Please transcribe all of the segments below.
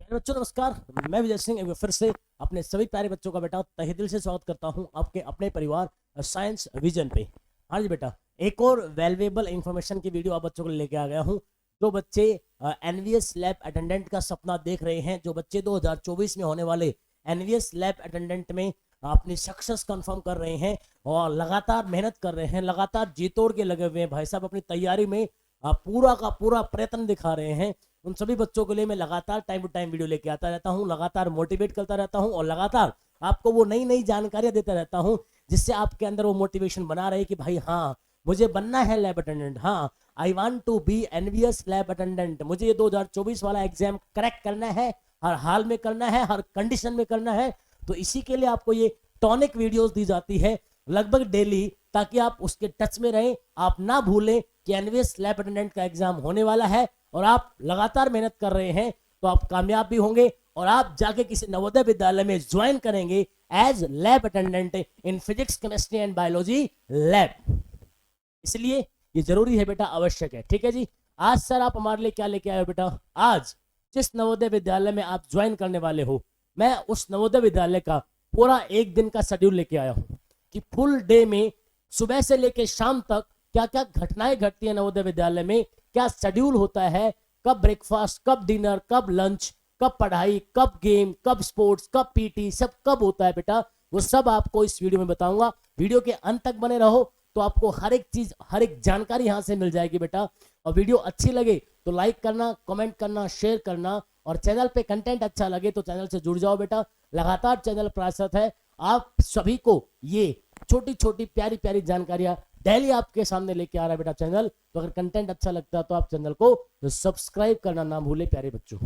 प्यारे बच्चों नमस्कार। मैं विजय सिंह एक बार फिर से अपने सभी प्यारे बच्चों का बेटा तहे दिल से स्वागत करता हूं आपके अपने परिवार साइंस विजन पे। हाँ जी बेटा, एक और वैल्यूएबल इंफॉर्मेशन की वीडियो आप बच्चों को लेके आ गया हूं। जो बच्चे एनवीएस लैब अटेंडेंट का सपना देख रहे हैं, जो बच्चे 2024 में होने वाले एनवीएस लैब अटेंडेंट में अपनी सक्सेस कंफर्म कर रहे हैं और लगातार मेहनत कर रहे हैं, लगातार जी तोड़ के लगे हुए हैं भाई साहब, अपनी तैयारी में पूरा का पूरा प्रयत्न दिखा रहे हैं। उन सभी बच्चों के लिए मैं लगातार टाइम टू टाइम वीडियो लेके आता रहता हूं, लगातार मोटिवेट करता रहता हूं और लगातार आपको वो नई नई जानकारियां देता रहता हूं, जिससे आपके अंदर वो मोटिवेशन बना रहे कि भाई हाँ, मुझे बनना है लैब अटेंडेंट। हाँ, I want to be NVS lab attendant. मुझे ये 2024 वाला एग्जाम क्रैक करना है, हर हाल में करना है, हर कंडीशन में करना है। तो इसी के लिए आपको ये टॉनिक वीडियोस दी जाती है लगभग डेली, ताकि आप उसके टच में रहें, आप ना भूलें कि एनवीएस लैब अटेंडेंट का एग्जाम होने वाला है और आप लगातार मेहनत कर रहे हैं तो आप कामयाब भी होंगे और आप जाके किसी नवोदय विद्यालय में ज्वाइन करेंगे as lab attendant in physics chemistry and biology lab. इसलिए ये जरूरी है बेटा, आवश्यक है। ठीक है जी। आज सर आप हमारे लिए क्या लेके आए हो बेटा? आज जिस नवोदय विद्यालय में आप ज्वाइन करने वाले हो, मैं उस नवोदय विद्यालय का पूरा एक दिन का शेड्यूल लेके आया हूं कि फुल डे में सुबह से लेकर शाम तक क्या क्या घटनाएं घटती है नवोदय विद्यालय में, क्या शेड्यूल होता है, कब ब्रेकफास्ट, कब डिनर, कब लंच, कब पढ़ाई, कब गेम, कब स्पोर्ट्स, कब पीटी, सब कब होता है बेटा, वो सब आपको इस वीडियो में बताऊंगा। वीडियो के अंत तक बने रहो तो आपको हर एक चीज, हर एक जानकारी यहां से मिल जाएगी बेटा। और वीडियो अच्छी लगे तो लाइक करना, कमेंट करना, शेयर करना, और चैनल पे कंटेंट अच्छा लगे तो चैनल से जुड़ जाओ बेटा। लगातार चैनल प्रयासरत है आप सभी को ये छोटी छोटी प्यारी प्यारी जानकारियां डेली आपके सामने लेके आ रहा है बेटा चैनल। तो अगर कंटेंट अच्छा लगता है तो आप चैनल को सब्सक्राइब करना ना भूले प्यारे बच्चों।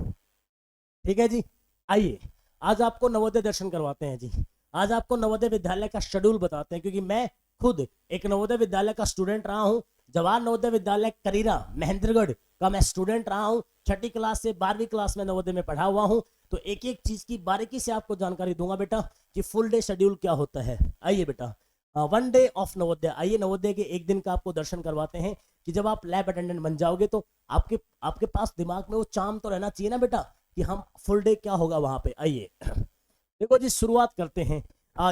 ठीक है जी। आइए आज आपको नवोदय दर्शन करवाते हैं जी। आज आपको नवोदय विद्यालय का शेड्यूल बताते हैं, क्योंकि मैं खुद एक नवोदय विद्यालय का स्टूडेंट रहा हूं। जवाहर नवोदय विद्यालय करीरा महेंद्रगढ़ का मैं स्टूडेंट रहा हूं। 6ठी क्लास से 12वीं क्लास में नवोदय में पढ़ा हुआ हूं। तो एक एक चीज की बारीकी से आपको जानकारी दूंगा बेटा कि फुल डे शेड्यूल क्या होता है। आइए बेटा, वन डे ऑफ नवोदय। आइए नवोदय के एक दिन का आपको दर्शन करवाते हैं कि जब आप लैब अटेंडेंट बन जाओगे तो आपके आपके पास दिमाग में वो चार्म तो रहना चाहिए ना बेटा कि हम फुल डे क्या होगा वहां पे। आइए देखो जी, शुरुआत करते हैं।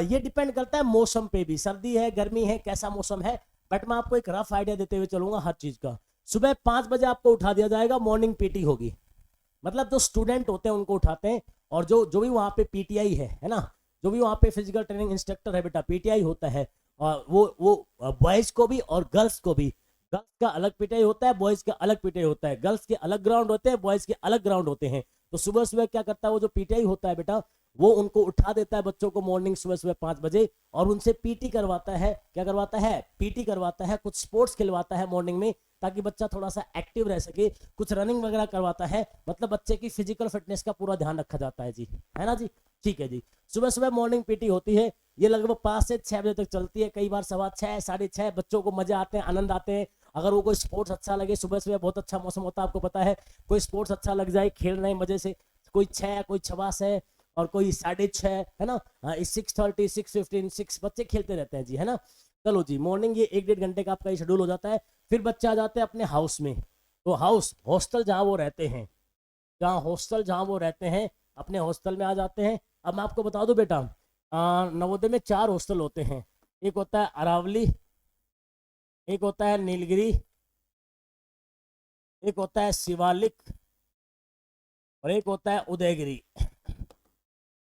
ये डिपेंड करता है मौसम पे भी, सर्दी है, गर्मी है, कैसा मौसम है, बट मैं आपको एक रफ आइडिया देते हुए चलूंगा हर चीज का। सुबह 5 बजे आपको उठा दिया जाएगा, मॉर्निंग पीटी होगी। मतलब जो स्टूडेंट होते हैं उनको उठाते हैं, और जो जो भी वहां पे पीटीआई है ना, जो भी वहां पे फिजिकल ट्रेनिंग इंस्ट्रक्टर है बेटा, पीटीआई होता है। और वो बॉयज को भी और गर्ल्स को भी, गर्ल्स का अलग पीटीआई होता है, बॉयज का अलग पीटीआई होता है, गर्ल्स के अलग ग्राउंड होते हैं, बॉयज के अलग ग्राउंड होते हैं। तो सुबह सुबह क्या करता है वो जो पीटीआई होता है बेटा, वो उनको उठा देता है बच्चों को मॉर्निंग सुबह सुबह 5 बजे, और उनसे पीटी करवाता है। क्या करवाता है? पीटी करवाता है, कुछ स्पोर्ट्स खिलवाता है मॉर्निंग में, ताकि बच्चा थोड़ा सा एक्टिव रह सके, कुछ रनिंग वगैरह करवाता है। मतलब बच्चे की फिजिकल फिटनेस का पूरा ध्यान रखा जाता है जी, है ना जी। ठीक है जी। सुबह सुबह मॉर्निंग पीटी होती है, ये लगभग 5 से 6 बजे तक चलती है, कई बार 6:15, 6:30। बच्चों को मजे आते हैं, आनंद आते हैं। अगर वो कोई स्पोर्ट्स अच्छा लगे, सुबह सुबह बहुत अच्छा मौसम होता है, आपको पता है, कोई स्पोर्ट्स अच्छा लग जाए, खेल रहे हैं मजे से, कोई 6, कोई 6:15 है और कोई 6:30 है ना, 6:30, 6:15, 6 बच्चे खेलते रहते हैं जी, है ना। चलो जी, मॉर्निंग ये 1-1.5 घंटे का आपका ये शेड्यूल हो जाता है। फिर बच्चे आ जाते हैं अपने हाउस में। तो हाउस, हॉस्टल जहाँ वो रहते हैं, जहाँ हॉस्टल जहाँ वो रहते हैं, अपने हॉस्टल में आ जाते हैं। अब मैं आपको बता दूं बेटा, नवोदय में 4 हॉस्टल होते हैं। एक होता है अरावली, एक होता है नीलगिरी, एक होता है शिवालिक, और एक होता है उदयगिरी।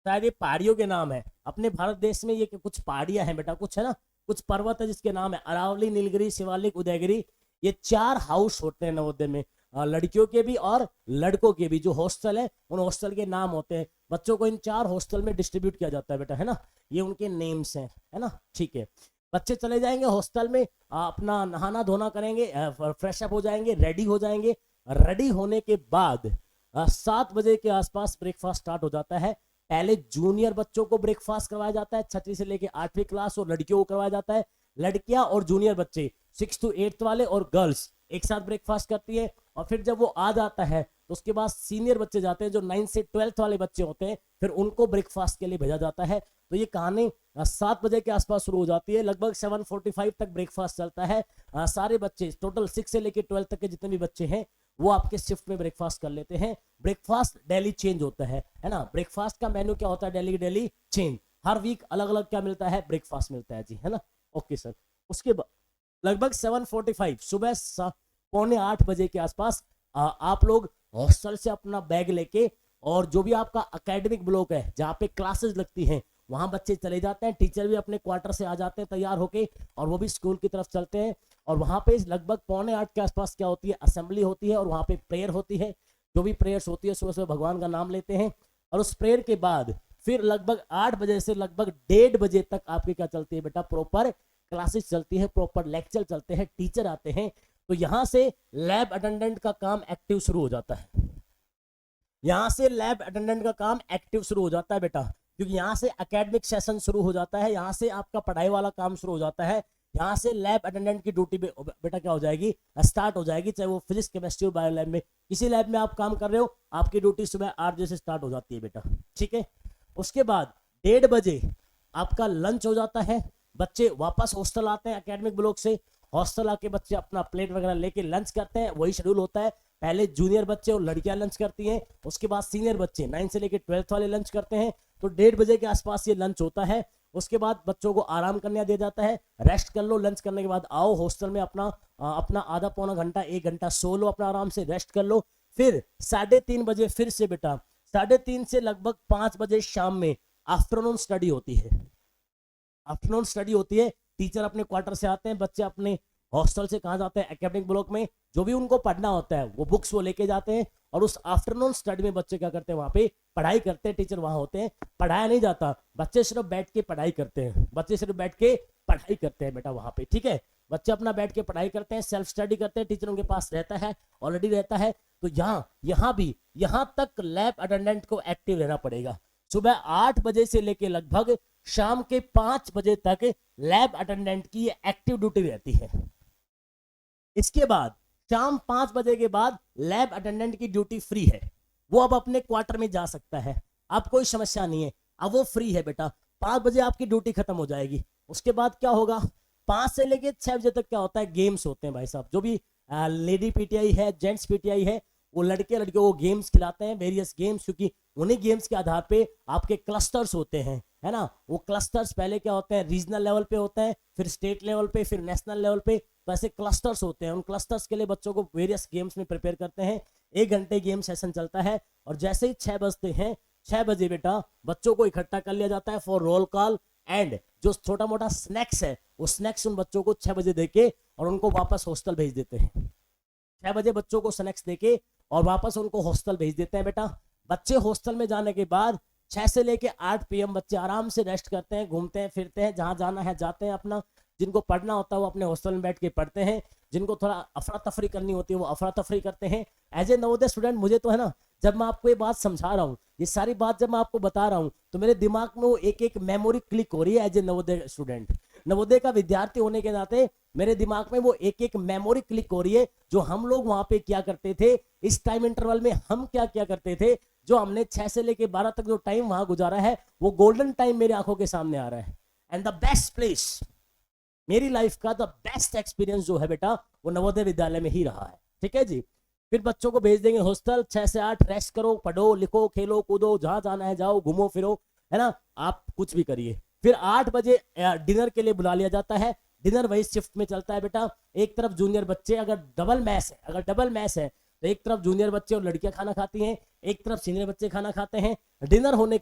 शायद ये पहाड़ियों के नाम है। अपने भारत देश में ये कुछ पहाड़ियां हैं बेटा, कुछ है ना, कुछ पर्वत है जिसके नाम है अरावली, नीलगिरी, शिवालिक, उदयगिरी। ये 4 हाउस होते हैं नवोदय में, लड़कियों के भी और लड़कों के भी। जो हॉस्टल है उन हॉस्टल के नाम होते हैं। बच्चों को इन 4 हॉस्टल में डिस्ट्रीब्यूट किया जाता है बेटा, है ना। ये उनके नेम्स हैं, है ना। ठीक है, बच्चे चले जाएंगे हॉस्टल में, अपना नहाना धोना करेंगे, फ्रेश अप हो जाएंगे, रेडी हो जाएंगे। रेडी होने के बाद 7 बजे के आसपास ब्रेकफास्ट स्टार्ट हो जाता है। पहले जूनियर बच्चों को ब्रेकफास्ट करवाया जाता है, 6वीं से लेके 8वीं क्लास, और लड़कियों को करवाया जाता है। लड़कियां और जूनियर बच्चे 6 to 8 वाले और गर्ल्स एक साथ ब्रेकफास्ट करती है। और फिर जब वो आ जाता है तो उसके बाद सीनियर बच्चे जाते हैं, जो 9 से 12th वाले बच्चे होते हैं, फिर उनको ब्रेकफास्ट के लिए भेजा जाता है। तो ये कहानी 7 बजे के आसपास शुरू हो जाती है, लगभग 7:45 तक ब्रेकफास्ट चलता है। सारे बच्चे टोटल 6 से लेके 12 तक के जितने भी बच्चे हैं वो आपके शिफ्ट में ब्रेकफास्ट कर लेते हैं। ब्रेकफास्ट डेली चेंज होता है ना। ब्रेकफास्ट का मेन्यू क्या होता है, डेली डेली चेंज, हर वीक अलग अलग क्या मिलता है, ब्रेकफास्ट मिलता है जी, है ना। Okay sir. उसके बाद लगभग 7:45 सुबह 7:45 के आसपास आप लोग हॉस्टल से अपना बैग लेके और जो भी आपका एकेडमिक ब्लॉक है जहाँ पे क्लासेस लगती हैं वहां बच्चे चले जाते हैं। टीचर भी अपने क्वार्टर से आ जाते हैं तैयार होके और वो भी स्कूल की तरफ चलते हैं। और वहां पे लगभग 7:45 के आसपास क्या होती है, असेंबली होती है और वहां पे प्रेयर होती है। जो भी प्रेयर्स होती है सुबह सुबह भगवान का नाम लेते हैं और उस प्रेयर के बाद फिर लगभग 8 बजे से लगभग 1:30 बजे तक आपकी क्या चलती है बेटा, प्रॉपर क्लासेस चलती है, प्रॉपर लेक्चर चलते हैं, टीचर आते हैं। तो यहां से लैब अटेंडेंट का काम एक्टिव शुरू हो जाता है। यहां से लैब अटेंडेंट का काम एक्टिव शुरू हो जाता है बेटा, क्योंकि यहाँ से एकेडमिक सेशन शुरू हो जाता है, यहाँ से आपका पढ़ाई वाला काम शुरू हो जाता है। यहाँ से लैब अटेंडेंट की ड्यूटी बेटा क्या हो जाएगी, स्टार्ट हो जाएगी। चाहे वो फिजिक्स केमिस्ट्री और बायो लैब में किसी लैब में आप काम कर रहे हो, आपकी ड्यूटी सुबह 8 बजे से स्टार्ट हो जाती है बेटा, ठीक है। उसके बाद 1:30 बजे आपका लंच हो जाता है। बच्चे वापस हॉस्टल आते हैं एकेडमिक ब्लॉक से। हॉस्टल आके बच्चे अपना प्लेट वगैरह लेके लंच करते हैं, वही शेड्यूल होता है। पहले जूनियर बच्चे और लड़कियां लंच करती हैं, उसके बाद सीनियर बच्चे 9 से लेकर 12th वाले लंच करते हैं। तो 1:30 बजे के आसपास ये लंच होता है। उसके बाद बच्चों को आराम करने दिया जाता है, रेस्ट कर लो। लंच करने के बाद आओ हॉस्टल में अपना आधा पौना घंटा 1 घंटा सो लो, अपना आराम से रेस्ट कर लो। फिर 3:30 बजे फिर से बेटा 3:30 से लगभग 5 बजे शाम में आफ्टरनून स्टडी होती है। आफ्टरनून स्टडी होती है, टीचर अपने क्वार्टर से आते हैं, बच्चे अपने हॉस्टल से कहाँ जाते हैं, एकेडमिक ब्लॉक में। जो भी उनको पढ़ना होता है वो बुक्स वो लेके जाते हैं और उस आफ्टरनून स्टडी में बच्चे क्या करते हैं, वहां पे पढ़ाई करते हैं। टीचर वहां होते हैं, पढ़ाया नहीं जाता, बच्चे सिर्फ बैठ के पढ़ाई करते हैं। बच्चे सिर्फ बैठ के पढ़ाई करते हैं बेटा वहां पे, ठीक है। बच्चे अपना बैठ के पढ़ाई करते हैं, सेल्फ स्टडी करते हैं, टीचर उनके पास रहता है, ऑलरेडी रहता है। तो यहाँ तक लैब अटेंडेंट को एक्टिव रहना पड़ेगा। सुबह 8 बजे से लेके लगभग शाम के 5 बजे तक लैब अटेंडेंट की एक्टिव ड्यूटी रहती है। इसके बाद शाम 5 बजे के बाद लैब अटेंडेंट की ड्यूटी फ्री है, वो अब अपने क्वार्टर में जा सकता है, अब कोई समस्या नहीं है, अब वो फ्री है बेटा। 5 बजे आपकी ड्यूटी खत्म हो जाएगी। उसके बाद क्या होगा, 5 से लेके 6 बजे तक क्या होता है, गेम्स होते हैं भाई साहब। जो भी लेडी पीटीआई है, जेंट्स पीटीआई है, वो लड़के लड़कियों को गेम्स खिलाते हैं, वेरियस गेम्स, क्योंकि उन्हीं गेम्स के आधार पे आपके क्लस्टर्स होते हैं, है ना। वो क्लस्टर्स पहले क्या होते हैं, रीजनल लेवल पे होते हैं, फिर स्टेट लेवल पे, फिर नेशनल लेवल पे। तो ऐसे क्लस्टर्स होते हैं, उन क्लस्टर्स के लिए बच्चों को वेरियस गेम्स में प्रिपेयर करते हैं। 1 घंटे गेम सेशन चलता है और जैसे ही 6 बजते हैं, 6 बजे बेटा बच्चों को इकट्ठा कर लिया जाता है फॉर रोल कॉल एंड जो छोटा मोटा स्नैक्स है वो स्नैक्स उन बच्चों को 6 बजे देके और उनको वापस हॉस्टल भेज देते हैं। 6 बजे बच्चों को स्नैक्स देके और वापस उनको हॉस्टल भेज देते हैं बेटा। बच्चे हॉस्टल में जाने के बाद 6 से लेके 8 PM बच्चे आराम से रेस्ट करते हैं, घूमते हैं, फिरते हैं, जहां जाना है जाते हैं अपना। जिनको पढ़ना होता है वो अपने हॉस्टल में बैठ के पढ़ते हैं, जिनको थोड़ा अफरा तफरी करनी होती है वो अफरा तफरी करते हैं। एज ए नवोदय स्टूडेंट मुझे तो है ना, जब मैं आपको ये बात समझा रहा हूँ, ये सारी बात जब मैं आपको बता रहा हूँ, तो मेरे दिमाग में वो एक एक मेमोरी क्लिक हो रही है। As a Navodaya student, Navodaya का विद्यार्थी होने के नाते मेरे दिमाग में वो एक एक मेमोरी क्लिक हो रही है, जो हम लोग वहां पे क्या करते थे, इस टाइम इंटरवल में हम क्या क्या करते थे, जो हमने 6 से लेके 12 तक जो टाइम वहां गुजारा है, वो गोल्डन टाइम मेरे आंखों के सामने आ रहा है। एंड द बेस्ट प्लेस, मेरी लाइफ का द बेस्ट एक्सपीरियंस जो है बेटा, वो नवोदय विद्यालय में ही रहा है, ठीक है जी। फिर बच्चों को भेज देंगे हॉस्टल, 6 से 8 रेस्ट करो, पढ़ो, लिखो, खेलो, कूदो, जहां जाना है जाओ, घूमो फिरो, है ना, आप कुछ भी करिए। फिर 8 बजे डिनर के लिए बुला लिया जाता है। डिनर वही शिफ्ट में चलता है बेटा। एक तरफ जूनियर बच्चे, अगर डबल मैस है तो एक तरफ जूनियर बच्चे और लड़कियां खाना खाती हैं, एक तरफ सीनियर बच्चे खाना खाते हैं। डिनर होने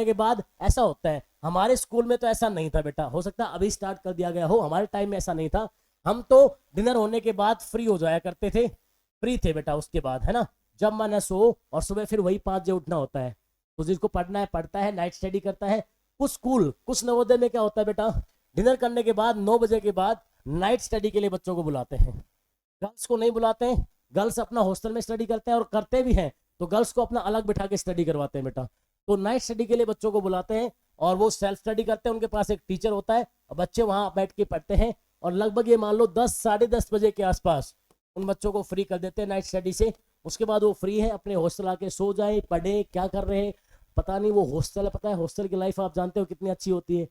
के बाद ऐसा होता है, हमारे स्कूल में तो ऐसा नहीं था बेटा, हो सकता है अभी स्टार्ट कर दिया गया हो, हमारे टाइम में ऐसा नहीं था। हम तो डिनर होने के बाद फ्री हो जाया करते थे, फ्री थे बेटा। उसके बाद है ना, जब मन सो और सुबह फिर वही 5 बजे उठना होता है। तो जिसको पढ़ना है पढ़ता है, नाइट स्टडी करता है। कुछ नवोदय में क्या होता है बेटा, डिनर करने के बाद 9 बजे के बाद नाइट स्टडी के लिए बच्चों को बुलाते हैं। गर्ल्स को नहीं बुलाते हैं, गर्ल्स अपना हॉस्टल में स्टडी करते हैं, और करते भी हैं तो गर्ल्स को अपना अलग बिठा के स्टडी करवाते हैं बेटा। तो नाइट स्टडी के लिए बच्चों को बुलाते हैं और वो सेल्फ स्टडी करते हैं, उनके पास एक टीचर होता है और बच्चे वहां बैठ के पढ़ते हैं। और लगभग ये मान लो 10 साढ़े 10 बजे के आसपास उन बच्चों को फ्री कर देते हैं नाइट स्टडी से। उसके बाद वो फ्री है, अपने हॉस्टल आके सो जाए, पढ़े, क्या कर रहे हैं पता नहीं। वो हॉस्टल है, पता है हॉस्टल की लाइफ आप जानते हो कितनी अच्छी होती है,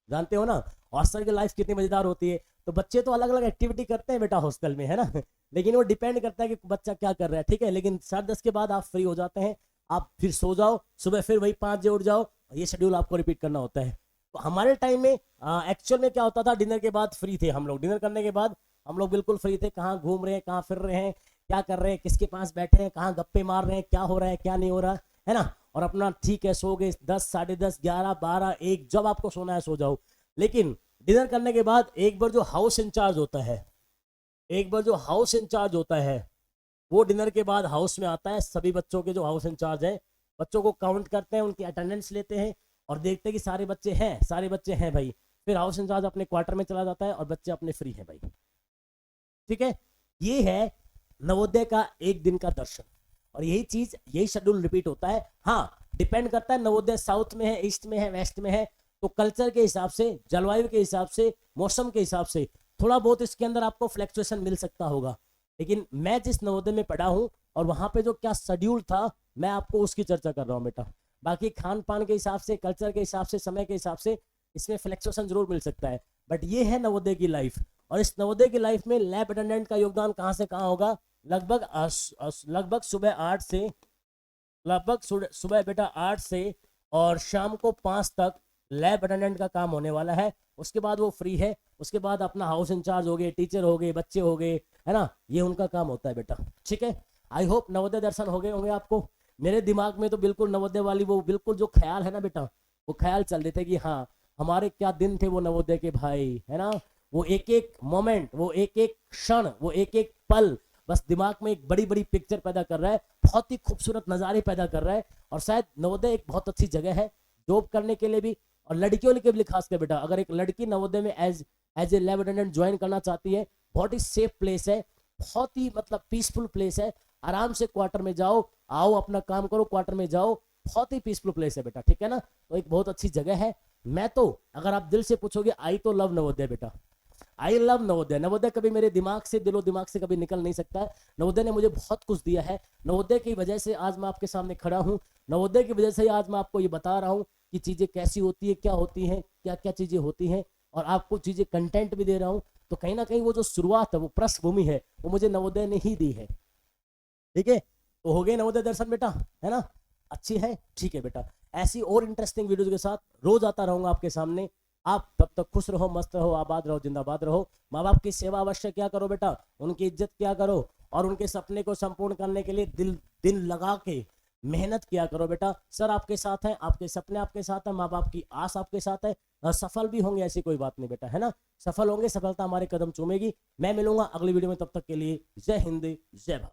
जानते हो ना हॉस्टल की लाइफ कितनी मजेदार होती है। तो बच्चे तो अलग अलग एक्टिविटी करते हैं बेटा हॉस्टल में, है ना लेकिन वो डिपेंड करता है कि बच्चा क्या कर रहा है, ठीक है। लेकिन 10:30 के बाद आप फ्री हो जाते हैं, आप फिर सो जाओ, सुबह फिर वही 5 बजे उठ जाओ, ये शेड्यूल आपको रिपीट करना होता है। तो हमारे टाइम में एक्चुअल में क्या होता था, डिनर के बाद फ्री थे हम लोग, डिनर करने के बाद हम लोग बिल्कुल फ्री थे, कहाँ घूम रहे हैं, कहाँ फिर रहे हैं, क्या कर रहे हैं, किसके पास बैठे हैं, कहाँ गप्पे मार रहे हैं, क्या हो रहा है क्या नहीं हो रहा है ना। और अपना ठीक है सो गए 10, 10:30, 11, 12, 1, जब आपको सोना है सो जाओ। लेकिन डिनर करने के बाद एक बार जो हाउस इंचार्ज होता है, एक बार जो हाउस इंचार्ज होता है वो डिनर के बाद हाउस में आता है, सभी बच्चों के जो हाउस इंचार्ज है बच्चों को काउंट करते हैं, उनकी अटेंडेंस लेते हैं और देखते हैं कि सारे बच्चे हैं, सारे बच्चे हैं भाई। फिर हाउस इंचार्ज अपने क्वार्टर में चला जाता है और बच्चे अपने फ्री हैं भाई, ठीक है। ये है नवोदय का एक दिन का दर्शन, और यही चीज, यही शेड्यूल रिपीट होता है। हाँ, डिपेंड करता है नवोदय साउथ में है, ईस्ट में है, वेस्ट में है, तो कल्चर के हिसाब से, जलवायु के हिसाब से, मौसम के हिसाब से थोड़ा बहुत इसके अंदर आपको फ्लैक्चुएशन मिल सकता होगा। लेकिन मैं जिस नवोदय में पढ़ा हूं और वहां पे जो क्या शेड्यूल था, मैं आपको उसकी चर्चा कर रहा हूं बेटा। बाकी खान पान के हिसाब से, कल्चर के हिसाब से, समय के हिसाब से इसमें फ्लैक्चुएशन जरूर मिल सकता है, बट ये है नवोदय की लाइफ। और इस नवोदय की लाइफ में लैब अटेंडेंट का योगदान कहां से कहां होगा, लगभग सुबह 8 से, लगभग सुबह बेटा 8 से और शाम को 5 तक लैब अटेंडेंट का काम होने वाला है। उसके बाद वो फ्री है, उसके बाद अपना हाउस इंचार्ज हो गए, टीचर हो गए, बच्चे हो गए, है ना, ये उनका काम होता है बेटा, ठीक है। आई होप नवोदय दर्शन हो गए होंगे आपको। मेरे दिमाग में तो बिल्कुल नवोदय वाली वो बिल्कुल जो ख्याल है ना बेटा, वो ख्याल चल रहे थे कि हाँ हमारे क्या दिन थे वो नवोदय के भाई, है ना। वो एक एक मोमेंट, वो एक एक क्षण, वो एक एक पल बस दिमाग में एक बड़ी बड़ी पिक्चर पैदा कर रहा है, बहुत ही खूबसूरत नज़ारे पैदा कर रहा है। और शायद नवोदय एक बहुत अच्छी जगह है जॉब करने के लिए भी, और लड़कियों के लिए खासकर बेटा। अगर एक लड़की नवोदय में as a lab attendant join करना चाहती है, बहुत ही सेफ प्लेस है, बहुत ही मतलब पीसफुल प्लेस है। आराम से क्वार्टर में जाओ, आओ अपना काम करो, क्वार्टर में जाओ, बहुत ही पीसफुल प्लेस है बेटा, ठीक है ना। तो एक बहुत अच्छी जगह है। मैं तो, अगर आप दिल से पूछोगे, आई तो लव नवोदय बेटा, आई लव नवोदय। नवोदय कभी मेरे दिमाग से, दिलो दिमाग से कभी निकल नहीं सकता है। नवोदय ने मुझे बहुत कुछ दिया है, नवोदय की वजह से आज मैं आपके सामने खड़ा हूँ, नवोदय की वजह से आज मैं आपको ये बता रहा हूँ कि चीज़ें कैसी होती है, क्या होती हैं, क्या क्या चीज़ें होती हैं, और आपको चीज़ें कंटेंट भी दे रहा हूँ। तो कहीं ना कहीं वो जो शुरुआत है, वो पृष्ठभूमि है, वो मुझे नवोदय ने ही दी है, ठीक है। तो हो गए नवोदय दर्शन बेटा, है ना, अच्छी है, ठीक है बेटा। ऐसी और इंटरेस्टिंग वीडियोज के साथ रोज आता रहूंगा आपके सामने। आप तब तक खुश रहो, मस्त रहो, आबाद रहो, जिंदाबाद रहो। माँ बाप की सेवा अवश्य क्या करो बेटा, उनकी इज्जत क्या करो, और उनके सपने को संपूर्ण करने के लिए दिल लगा के मेहनत किया करो बेटा। सर आपके साथ हैं, आपके सपने आपके साथ हैं, माँ बाप की आस आपके साथ है, सफल भी होंगे, ऐसी कोई बात नहीं बेटा, है ना। सफल होंगे, सफलता हमारे कदम चूमेगी। मैं मिलूंगा अगली वीडियो में, तब तक के लिए जय हिंद, जय भारत।